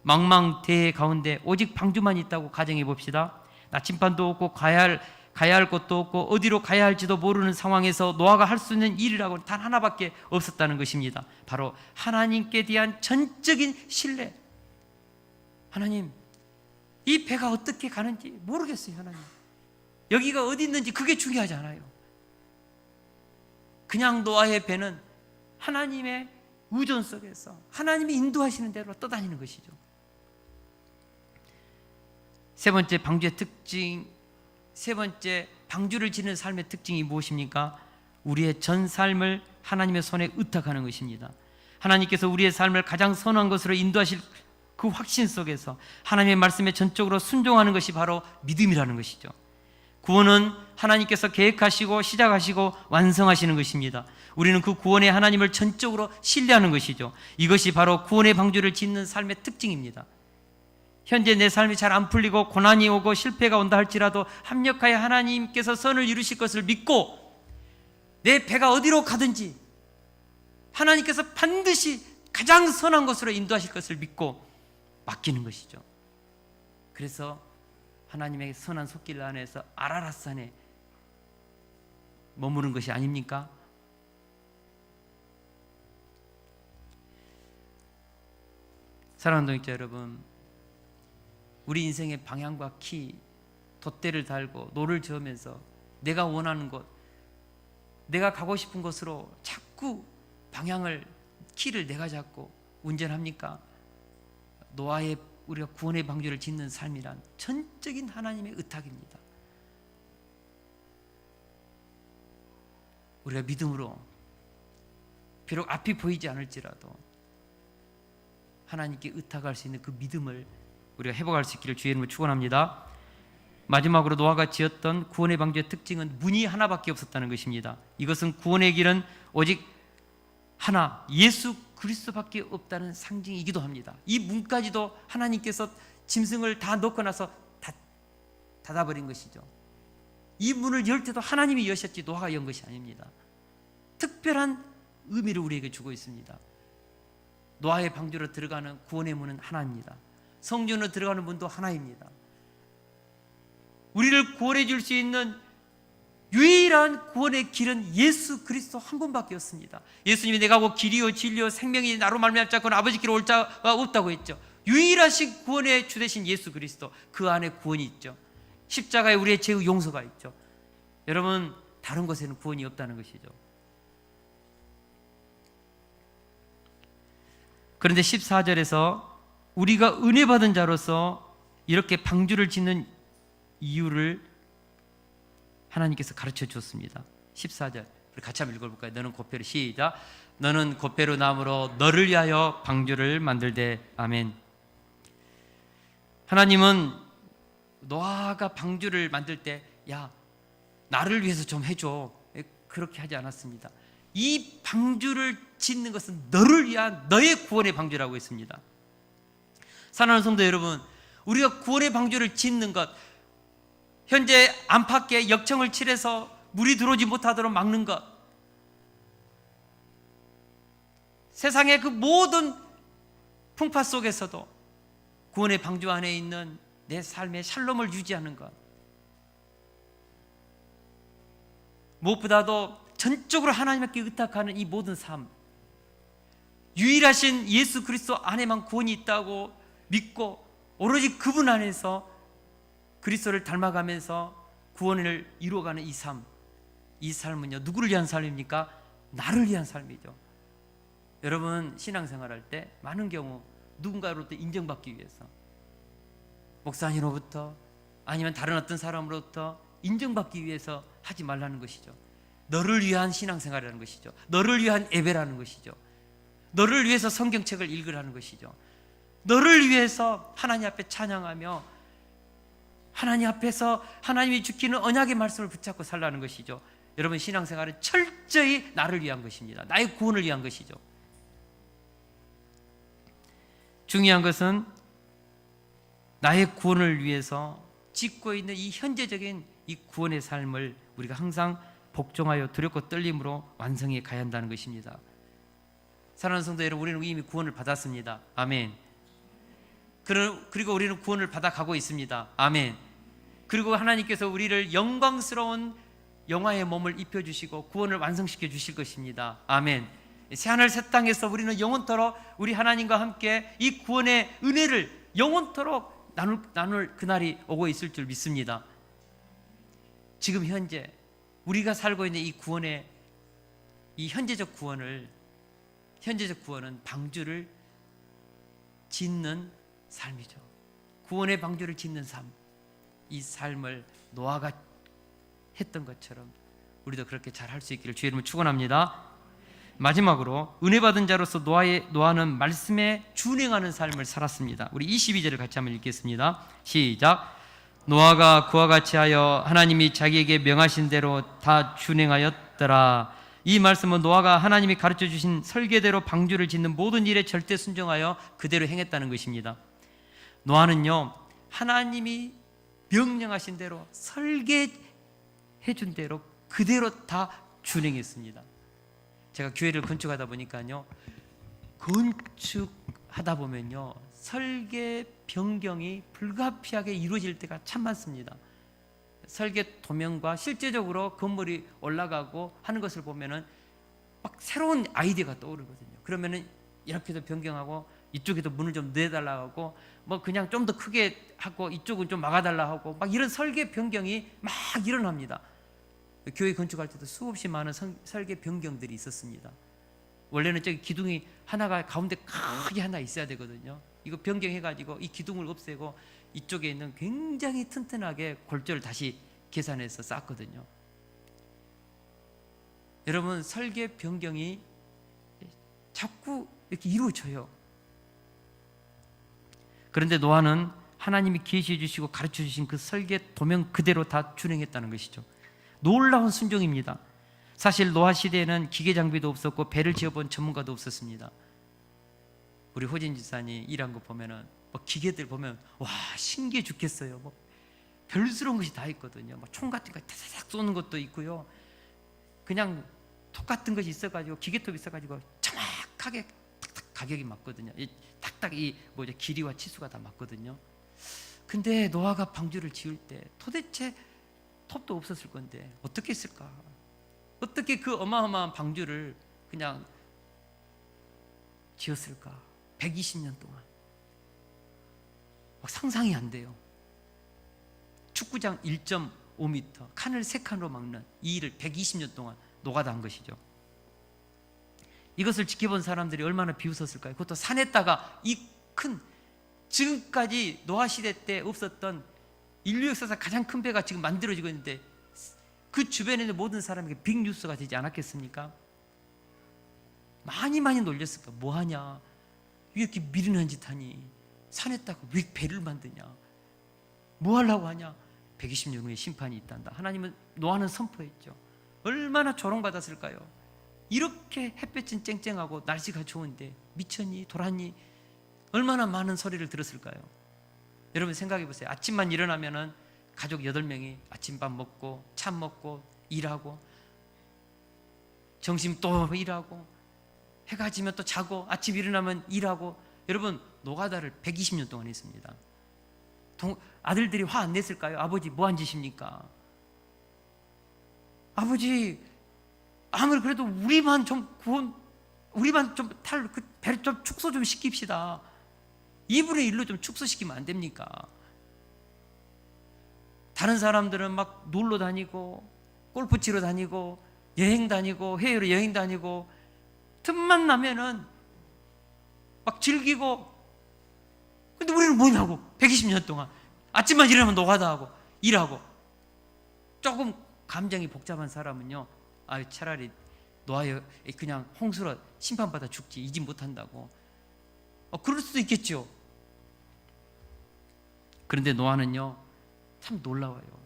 망망대해 가운데 오직 방주만 있다고 가정해 봅시다. 나침반도 없고 가야 할 곳도 없고 어디로 가야 할지도 모르는 상황에서 노아가 할 수 있는 일이라고 단 하나밖에 없었다는 것입니다. 바로 하나님께 대한 전적인 신뢰. 하나님, 이 배가 어떻게 가는지 모르겠어요. 하나님, 여기가 어디 있는지 그게 중요하지 않아요. 그냥 노아의 배는 하나님의 의존 속에서 하나님이 인도하시는 대로 떠다니는 것이죠. 세 번째 방주의 특징, 세 번째 방주를 지는 삶의 특징이 무엇입니까? 우리의 전 삶을 하나님의 손에 의탁하는 것입니다. 하나님께서 우리의 삶을 가장 선한 것으로 인도하실 그 확신 속에서 하나님의 말씀에 전적으로 순종하는 것이 바로 믿음이라는 것이죠. 구원은 하나님께서 계획하시고 시작하시고 완성하시는 것입니다. 우리는 그 구원의 하나님을 전적으로 신뢰하는 것이죠. 이것이 바로 구원의 방주를 짓는 삶의 특징입니다. 현재 내 삶이 잘 안 풀리고 고난이 오고 실패가 온다 할지라도 합력하여 하나님께서 선을 이루실 것을 믿고 내 배가 어디로 가든지 하나님께서 반드시 가장 선한 것으로 인도하실 것을 믿고 맡기는 것이죠. 그래서 하나님의 선한 손길 안에서 아라랏산에 머무른 것이 아닙니까? 사랑하는 동역자 여러분, 우리 인생의 방향과 키, 돛대를 달고 노를 저으면서 내가 원하는 곳, 내가 가고 싶은 곳으로 자꾸 방향을, 키를 내가 잡고 운전합니까? 노아의 우리가 구원의 방주를 짓는 삶이란 전적인 하나님의 의탁입니다. 우리가 믿음으로 비록 앞이 보이지 않을지라도 하나님께 의탁할 수 있는 그 믿음을 우리가 회복할 수 있기를 주의 이름으로 축원합니다. 마지막으로 노아가 지었던 구원의 방주의 특징은 문이 하나밖에 없었다는 것입니다. 이것은 구원의 길은 오직 하나, 예수 그리스도밖에 없다는 상징이기도 합니다. 이 문까지도 하나님께서 짐승을 다 넣고 나서 닫아버린 것이죠. 이 문을 열 때도 하나님이 여셨지 노아가 연 것이 아닙니다. 특별한 의미를 우리에게 주고 있습니다. 노아의 방주로 들어가는 구원의 문은 하나입니다. 성전으로 들어가는 문도 하나입니다. 우리를 구원해 줄 수 있는 유일한 구원의 길은 예수 그리스도 한 분밖에 없습니다. 예수님이 내가 곧 길이요 진리요 생명이 나로 말미암지 않고는 아버지께로 올 자가 없다고 했죠. 유일하신 구원의 주 되신 예수 그리스도, 그 안에 구원이 있죠. 십자가에 우리의 죄의 용서가 있죠. 여러분, 다른 곳에는 구원이 없다는 것이죠. 그런데 14절에서 우리가 은혜 받은 자로서 이렇게 방주를 짓는 이유를 하나님께서 가르쳐 주었습니다. 14절 우리 같이 한번 읽어볼까요? 너는 곧배로, 시작. 너는 곧배로 나무로 너를 위하여 방주를 만들되. 아멘. 하나님은 노아가 방주를 만들 때 야, 나를 위해서 좀 해줘, 그렇게 하지 않았습니다. 이 방주를 짓는 것은 너를 위한 너의 구원의 방주라고 했습니다. 사랑하는 성도 여러분, 우리가 구원의 방주를 짓는 것, 현재 안팎에 역청을 칠해서 물이 들어오지 못하도록 막는 것, 세상의 그 모든 풍파 속에서도 구원의 방주 안에 있는 내 삶의 샬롬을 유지하는 것, 무엇보다도 전적으로 하나님께 의탁하는 이 모든 삶, 유일하신 예수 그리스도 안에만 구원이 있다고 믿고 오로지 그분 안에서 그리스도를 닮아가면서 구원을 이루어가는 이 삶, 이 삶은요, 누구를 위한 삶입니까? 나를 위한 삶이죠. 여러분, 신앙생활할 때 많은 경우 누군가로부터 인정받기 위해서, 목사님으로부터 아니면 다른 어떤 사람으로부터 인정받기 위해서 하지 말라는 것이죠. 너를 위한 신앙생활이라는 것이죠. 너를 위한 예배라는 것이죠. 너를 위해서 성경책을 읽으라는 것이죠. 너를 위해서 하나님 앞에 찬양하며 하나님 앞에서 하나님이 주시는 언약의 말씀을 붙잡고 살라는 것이죠. 여러분, 신앙생활은 철저히 나를 위한 것입니다. 나의 구원을 위한 것이죠. 중요한 것은 나의 구원을 위해서 짓고 있는 이 현재적인 이 구원의 삶을 우리가 항상 복종하여 두렵고 떨림으로 완성해 가야 한다는 것입니다. 사랑하는 성도 여러분, 우리는 이미 구원을 받았습니다. 아멘. 그리고 우리는 구원을 받아가고 있습니다. 아멘. 그리고 하나님께서 우리를 영광스러운 영화의 몸을 입혀주시고 구원을 완성시켜 주실 것입니다. 아멘. 새하늘 새 땅에서 우리는 영원토록 우리 하나님과 함께 이 구원의 은혜를 영원토록 나눌 그날이 오고 있을 줄 믿습니다. 지금 현재 우리가 살고 있는 이 구원의 이 현재적 구원은 방주를 짓는 삶이죠. 구원의 방주를 짓는 삶, 이 삶을 노아가 했던 것처럼 우리도 그렇게 잘 할 수 있기를 주의 이름으로 축원합니다. 마지막으로 은혜 받은 자로서 노아는 말씀에 준행하는 삶을 살았습니다. 우리 22절을 같이 한번 읽겠습니다. 시작. 노아가 그와 같이 하여 하나님이 자기에게 명하신 대로 다 준행하였더라. 이 말씀은 노아가 하나님이 가르쳐 주신 설계대로 방주를 짓는 모든 일에 절대 순종하여 그대로 행했다는 것입니다. 노아는요, 하나님이 명령하신 대로 설계해 준 대로 그대로 다 준행했습니다. 제가 교회를 건축하다 보니까요, 건축하다 보면요, 설계 변경이 불가피하게 이루어질 때가 참 많습니다. 설계 도면과 실제적으로 건물이 올라가고 하는 것을 보면은 막 새로운 아이디어가 떠오르거든요. 그러면은 이렇게도 변경하고 이쪽에도 문을 좀 내달라 하고 뭐 그냥 좀 더 크게 하고 이쪽은 좀 막아달라 하고 막 이런 설계 변경이 막 일어납니다. 교회 건축할 때도 수없이 많은 설계 변경들이 있었습니다. 원래는 저기 기둥이 하나가 가운데 크게 하나 있어야 되거든요. 이거 변경해가지고 이 기둥을 없애고 이쪽에 있는 굉장히 튼튼하게 골조를 다시 계산해서 쌓았거든요. 여러분, 설계 변경이 자꾸 이렇게 이루어져요. 그런데 노아는 하나님이 계시해 주시고 가르쳐 주신 그 설계 도면 그대로 다 준행했다는 것이죠. 놀라운 순종입니다. 사실 노아 시대에는 기계 장비도 없었고 배를 지어본 전문가도 없었습니다. 우리 호진 지사님 일한 거 보면은 뭐 기계들 보면 와 신기해 죽겠어요. 뭐 별스러운 것이 다 있거든요. 뭐 총 같은 거 타닥 쏘는 것도 있고요. 그냥 톱 같은 것이 있어가지고 기계톱이 있어가지고 정확하게 탁탁 가격이 맞거든요. 탁탁 이 뭐죠 길이와 치수가 다 맞거든요. 근데 노아가 방주를 지을 때 도대체 톱도 없었을 건데 어떻게 했을까? 어떻게 그 어마어마한 방주를 그냥 지었을까? 120년 동안 막 상상이 안 돼요. 축구장 1.5m 칸을 3칸으로 막는 이 일을 120년 동안 노가다 한 것이죠. 이것을 지켜본 사람들이 얼마나 비웃었을까요? 그것도 산에다가 이 큰 지금까지 노아 시대 때 없었던 인류 역사상 가장 큰 배가 지금 만들어지고 있는데 그 주변에 있는 모든 사람에게 빅뉴스가 되지 않았겠습니까? 많이 놀렸을까? 뭐하냐? 왜 이렇게 미련한 짓 하니? 산에다가 왜 배를 만드냐? 뭐 하려고 하냐? 120년 후에 심판이 있단다. 하나님은 노아는 선포했죠. 얼마나 조롱받았을까요? 이렇게 햇볕은 쨍쨍하고 날씨가 좋은데 미쳤니? 돌았니? 얼마나 많은 소리를 들었을까요? 여러분 생각해 보세요. 아침만 일어나면은 가족 8명이 아침밥 먹고 차 먹고 일하고 점심 또 일하고 해가 지면 또 자고 아침 일어나면 일하고 여러분 노가다를 120년 동안 했습니다. 아들들이 화 안 냈을까요? 아버지 뭐 한 짓입니까? 아버지 아무리 그래도 우리만 좀 그 배를 좀 축소 좀 시킵시다. 2분의 1로 좀 축소시키면 안 됩니까? 다른 사람들은 막 놀러 다니고 골프 치러 다니고 여행 다니고 해외로 여행 다니고 틈만 나면은 막 즐기고 근데 우리는 뭐냐고 120년 동안 아침만 일어나면 노가다 하고 일하고 조금 감정이 복잡한 사람은요 차라리 노아에 그냥 홍수로 심판받아 죽지 이집 못한다고 그럴 수도 있겠죠. 그런데 노아는요 참 놀라워요.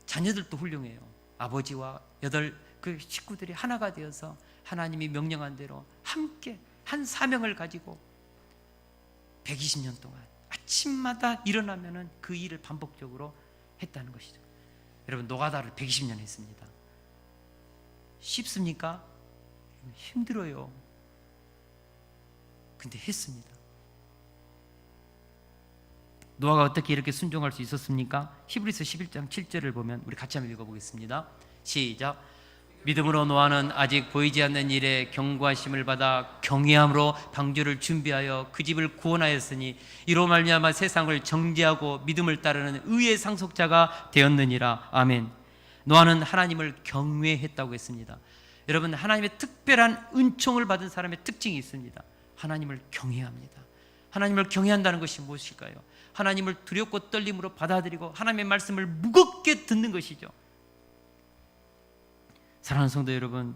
자녀들도 훌륭해요. 아버지와 8 그 식구들이 하나가 되어서 하나님이 명령한 대로 함께 한 사명을 가지고 120년 동안 아침마다 일어나면은 그 일을 반복적으로 했다는 것이죠. 여러분 노가다를 120년 했습니다. 쉽습니까? 힘들어요. 근데 했습니다. 노아가 어떻게 이렇게 순종할 수 있었습니까? 히브리서 11장 7절을 보면 우리 같이 한번 읽어보겠습니다. 시작. 믿음으로 노아는 아직 보이지 않는 일에 경고하심을 받아 경외함으로 방주를 준비하여 그 집을 구원하였으니 이로 말미암아 세상을 정죄하고 믿음을 따르는 의의 상속자가 되었느니라. 아멘. 노아는 하나님을 경외했다고 했습니다. 여러분, 하나님의 특별한 은총을 받은 사람의 특징이 있습니다. 하나님을 경외합니다. 하나님을 경외한다는 것이 무엇일까요? 하나님을 두렵고 떨림으로 받아들이고 하나님의 말씀을 무겁게 듣는 것이죠. 사랑하는 성도 여러분,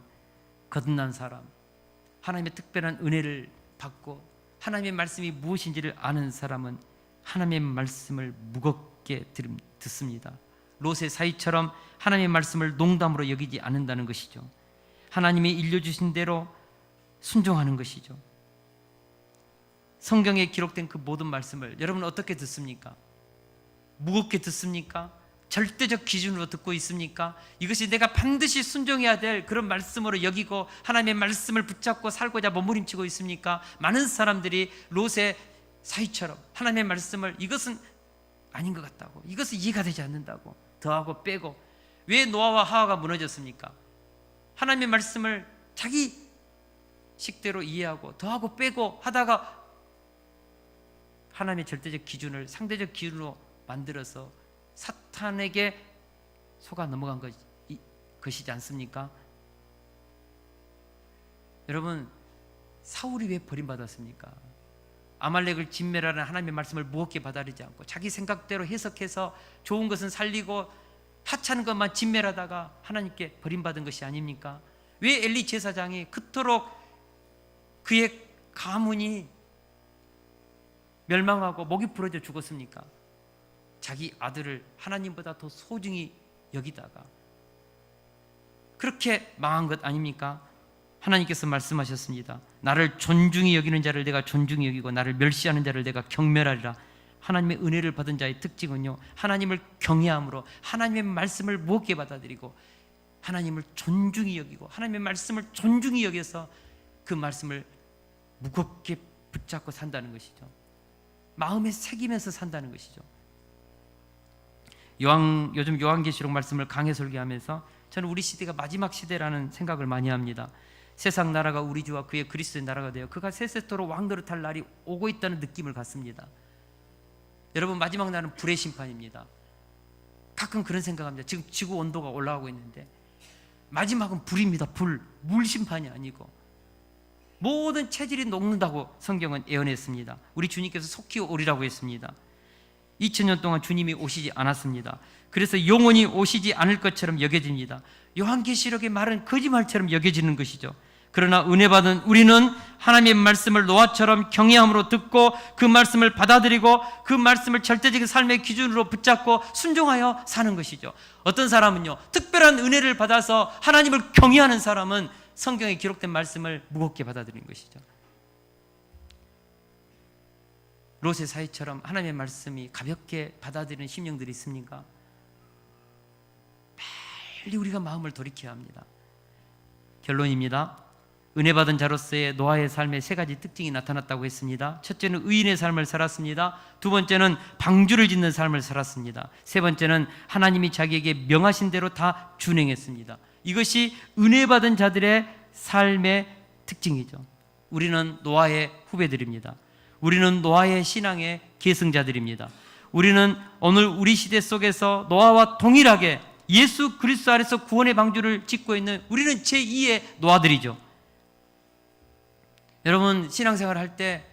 거듭난 사람, 하나님의 특별한 은혜를 받고 하나님의 말씀이 무엇인지를 아는 사람은 하나님의 말씀을 무겁게 듣습니다. 롯의 사위처럼 하나님의 말씀을 농담으로 여기지 않는다는 것이죠. 하나님이 일려주신 대로 순종하는 것이죠. 성경에 기록된 그 모든 말씀을 여러분은 어떻게 듣습니까? 무겁게 듣습니까? 절대적 기준으로 듣고 있습니까? 이것이 내가 반드시 순종해야 될 그런 말씀으로 여기고 하나님의 말씀을 붙잡고 살고자 몸부림치고 있습니까? 많은 사람들이 롯의 사위처럼 하나님의 말씀을 이것은 아닌 것 같다고, 이것은 이해가 되지 않는다고 더하고 빼고. 왜 노아와 하와가 무너졌습니까? 하나님의 말씀을 자기 식대로 이해하고 더하고 빼고 하다가 하나님의 절대적 기준을 상대적 기준으로 만들어서 사탄에게 속아 넘어간 것이지 않습니까? 여러분, 사울이 왜 버림받았습니까? 아말렉을 진멸하는 하나님의 말씀을 무겁게 받아들이지 않고 자기 생각대로 해석해서 좋은 것은 살리고 하찮은 것만 진멸하다가 하나님께 버림받은 것이 아닙니까? 왜 엘리 제사장이 그토록 그의 가문이 멸망하고 목이 부러져 죽었습니까? 자기 아들을 하나님보다 더 소중히 여기다가 그렇게 망한 것 아닙니까? 하나님께서 말씀하셨습니다. 나를 존중히 여기는 자를 내가 존중히 여기고 나를 멸시하는 자를 내가 경멸하리라. 하나님의 은혜를 받은 자의 특징은요, 하나님을 경외함으로 하나님의 말씀을 무겁게 받아들이고 하나님을 존중히 여기고 하나님의 말씀을 존중히 여겨서 그 말씀을 무겁게 붙잡고 산다는 것이죠. 마음에 새기면서 산다는 것이죠. 요즘 요한계시록 말씀을 강해 설교하면서 저는 우리 시대가 마지막 시대라는 생각을 많이 합니다. 세상 나라가 우리 주와 그의 그리스도의 나라가 되어 그가 세세토록 왕노릇할 날이 오고 있다는 느낌을 갖습니다. 여러분, 마지막 날은 불의 심판입니다. 가끔 그런 생각합니다. 지금 지구 온도가 올라가고 있는데 마지막은 불입니다. 물 심판이 아니고 모든 체질이 녹는다고 성경은 예언했습니다. 우리 주님께서 속히 오리라고 했습니다. 2000년 동안 주님이 오시지 않았습니다. 그래서 영원히 오시지 않을 것처럼 여겨집니다. 요한계시록의 말은 거짓말처럼 여겨지는 것이죠. 그러나 은혜 받은 우리는 하나님의 말씀을 노아처럼 경외함으로 듣고 그 말씀을 받아들이고 그 말씀을 절대적인 삶의 기준으로 붙잡고 순종하여 사는 것이죠. 어떤 사람은요, 특별한 은혜를 받아서 하나님을 경외하는 사람은 성경에 기록된 말씀을 무겁게 받아들이는 것이죠. 롯의 사위처럼 하나님의 말씀이 가볍게 받아들이는 심령들이 있습니까? 빨리 우리가 마음을 돌이켜야 합니다. 결론입니다. 은혜 받은 자로서의 노아의 삶에 세 가지 특징이 나타났다고 했습니다. 첫째는 의인의 삶을 살았습니다. 두 번째는 방주를 짓는 삶을 살았습니다. 세 번째는 하나님이 자기에게 명하신 대로 다 준행했습니다. 이것이 은혜 받은 자들의 삶의 특징이죠. 우리는 노아의 후배들입니다. 우리는 노아의 신앙의 계승자들입니다. 우리는 오늘 우리 시대 속에서 노아와 동일하게 예수 그리스도 안에서 구원의 방주를 짓고 있는 우리는 제2의 노아들이죠. 여러분, 신앙생활 할 때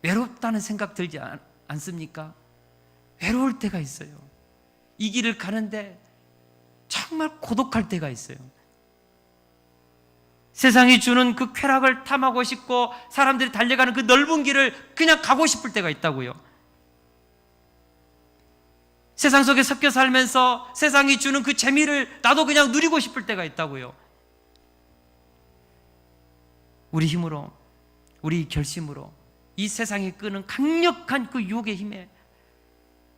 외롭다는 생각 들지 않습니까? 외로울 때가 있어요. 이 길을 가는데 정말 고독할 때가 있어요. 세상이 주는 그 쾌락을 탐하고 싶고 사람들이 달려가는 그 넓은 길을 그냥 가고 싶을 때가 있다고요. 세상 속에 섞여 살면서 세상이 주는 그 재미를 나도 그냥 누리고 싶을 때가 있다고요. 우리 힘으로, 우리 결심으로 이 세상이 끄는 강력한 그 유혹의 힘에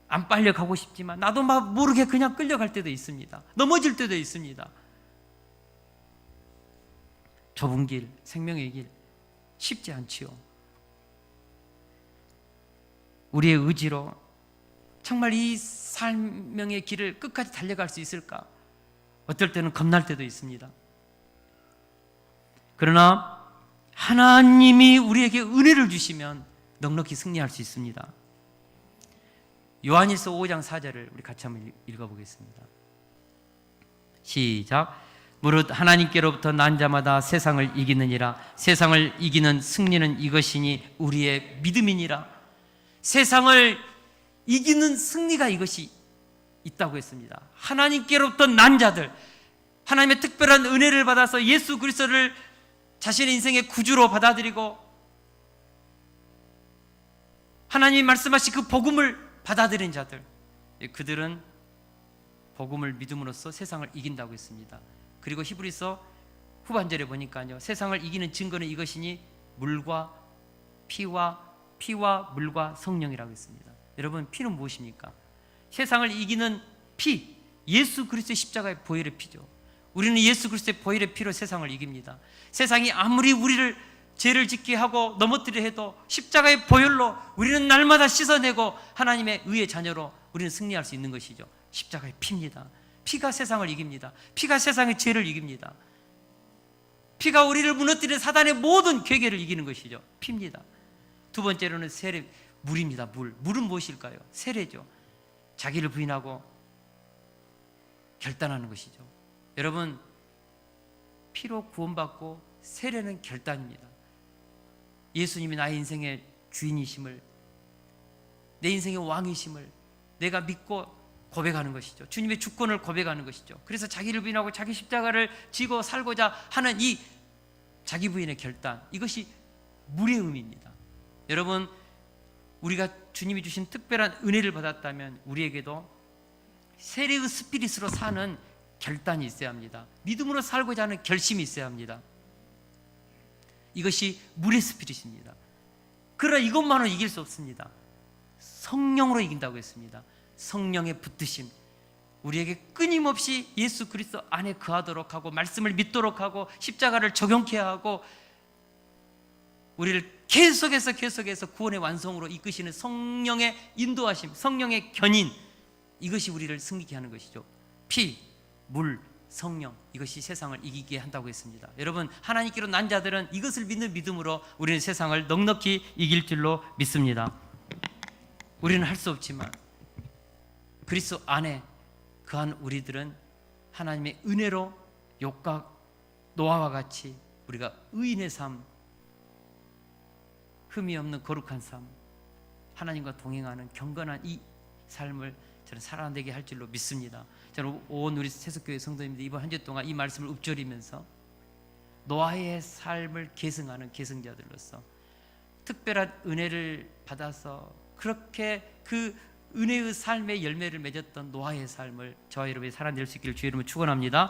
안 빨려 가고 싶지만 나도 막 모르게 그냥 끌려갈 때도 있습니다. 넘어질 때도 있습니다. 좁은 길, 생명의 길 쉽지 않지요. 우리의 의지로 정말 이 삶명의 길을 끝까지 달려갈 수 있을까? 어떨 때는 겁날 때도 있습니다. 그러나 하나님이 우리에게 은혜를 주시면 넉넉히 승리할 수 있습니다. 요한일서 5장 4절을 우리 같이 한번 읽어보겠습니다. 시작. 무릇 하나님께로부터 난 자마다 세상을 이기느니라. 세상을 이기는 승리는 이것이니 우리의 믿음이니라. 세상을 이기는 승리가 이것이 있다고 했습니다. 하나님께로부터 난 자들, 하나님의 특별한 은혜를 받아서 예수 그리스도를 자신의 인생의 구주로 받아들이고 하나님이 말씀하신 그 복음을 받아들인 자들, 그들은 복음을 믿음으로써 세상을 이긴다고 했습니다. 그리고 히브리서 후반절에 보니까요, 세상을 이기는 증거는 이것이니 물과 피와 물과 성령이라고 했습니다. 여러분, 피는 무엇입니까? 세상을 이기는 피, 예수 그리스도의 십자가의 보혈의 피죠. 우리는 예수 그리스도의 보혈의 피로 세상을 이깁니다. 세상이 아무리 우리를 죄를 짓게 하고 넘어뜨려 해도 십자가의 보혈로 우리는 날마다 씻어내고 하나님의 의의 자녀로 우리는 승리할 수 있는 것이죠. 십자가의 피입니다. 피가 세상을 이깁니다. 피가 세상의 죄를 이깁니다. 피가 우리를 무너뜨리는 사단의 모든 괴계를 이기는 것이죠. 피입니다. 두 번째로는 세례, 물입니다. 물은 무엇일까요? 세례죠. 자기를 부인하고 결단하는 것이죠. 여러분, 피로 구원받고 세례는 결단입니다. 예수님이 나의 인생의 주인이심을, 내 인생의 왕이심을 내가 믿고 고백하는 것이죠. 주님의 주권을 고백하는 것이죠. 그래서 자기를 부인하고 자기 십자가를 지고 살고자 하는 이 자기 부인의 결단, 이것이 물의 의미입니다. 여러분, 우리가 주님이 주신 특별한 은혜를 받았다면 우리에게도 세례의 스피릿으로 사는 결단이 있어야 합니다. 믿음으로 살고자 하는 결심이 있어야 합니다. 이것이 물의 스피릿입니다. 그러나 이것만으로 이길 수 없습니다. 성령으로 이긴다고 했습니다. 성령의 붙드심, 우리에게 끊임없이 예수 그리스도 안에 거하도록 하고 말씀을 믿도록 하고 십자가를 적용케 하고 우리를 계속해서 구원의 완성으로 이끄시는 성령의 인도하심, 성령의 견인, 이것이 우리를 승리케 하는 것이죠. 피, 물, 성령, 이것이 세상을 이기게 한다고 했습니다. 여러분, 하나님께로 난 자들은 이것을 믿는 믿음으로 우리는 세상을 넉넉히 이길 줄로 믿습니다. 우리는 할 수 없지만 그리스도 안에 거한 우리들은 하나님의 은혜로 욥과 노아와 같이 우리가 의인의 삶, 흠이 없는 거룩한 삶, 하나님과 동행하는 경건한 이 삶을 저는 살아내게 할 줄로 믿습니다. 저는 온 우리 세속교회 성도님들 이번 한 주 동안 이 말씀을 읊조리면서 노아의 삶을 계승하는 계승자들로서 특별한 은혜를 받아서 그렇게 그 은혜의 삶의 열매를 맺었던 노아의 삶을 저와 여러분이 살아낼 수 있기를 주의 이름으로 축원합니다.